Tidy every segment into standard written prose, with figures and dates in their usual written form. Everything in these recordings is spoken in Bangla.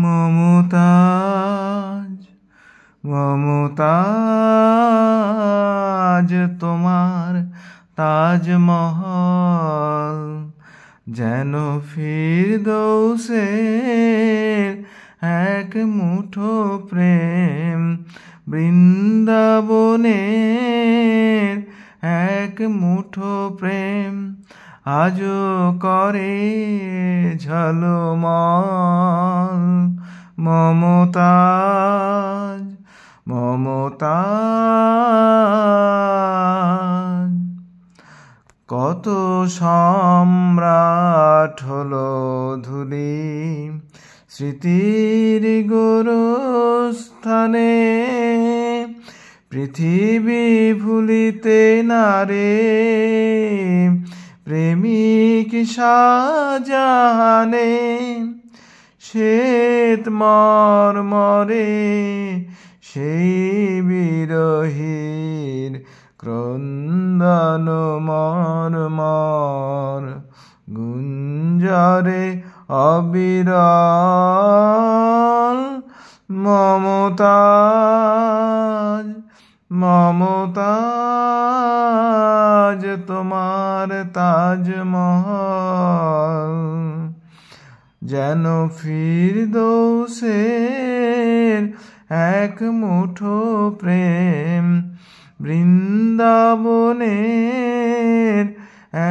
মমতাজ মমতাজ তোমার তাজমহল যেন ফিরদৌসের এক মুঠো প্রেম, বৃন্দাবনের এক মুঠো প্রেম আজও করে ঝলমল। মমতাজ মমতাজ কত সম্রাট হলো ধূলি স্মৃতির গোরস্থানে, পৃথিবী ভুলিতে না রে প্রেমিক শাহজাহানে। শ্বেত মর্মরে সেই বিরহীর ক্রন্দন মর্মর গুঞ্জরে অবিরল। মমতাজ মমতাজ তোমার তাজমহল যেন ফিরদৌসের এক মুঠো প্রেম, বৃন্দাবনের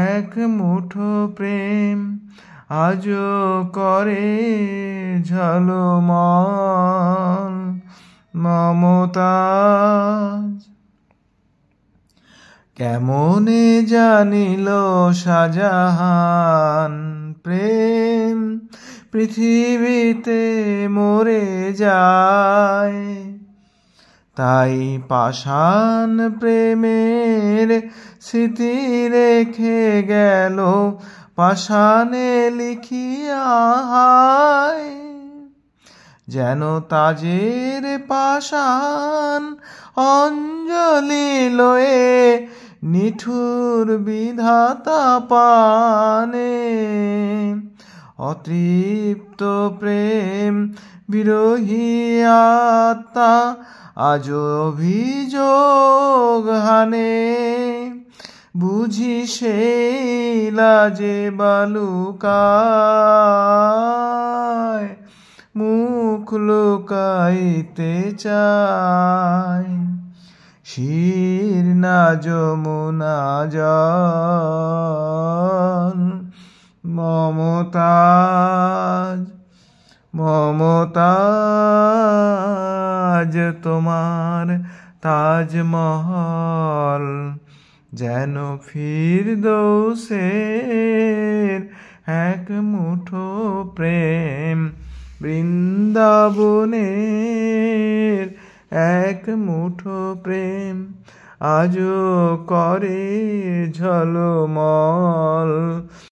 এক মুঠো প্রেম আজও করে ঝলমল। মমতাজ কেমনে জানিল শাহজাহান প্রেম পৃথিবীতে মরে যায়, তাই পাষাণ প্রেমের স্মৃতি রেখে গেল পাষাণে লিখিয়া হায়। যেন তাজের পাষাণ অঞ্জলি লয়ে নিঠুর বিধাতা পানে, অতৃপ্ত প্রেম বিরহী আত্মা আজ অভিযোগ হানে। বুঝি সেই লাজে বালুকায় মুখ লুকাইতে চায়, শীর্ণা যমুনা জল। মমতাজ মমতাজ তোমার তাজমহল যেন ফিরদৌসের এক মুঠো প্রেম, বৃন্দাবনের এক মুঠো প্রেম আজও করে ঝলমল।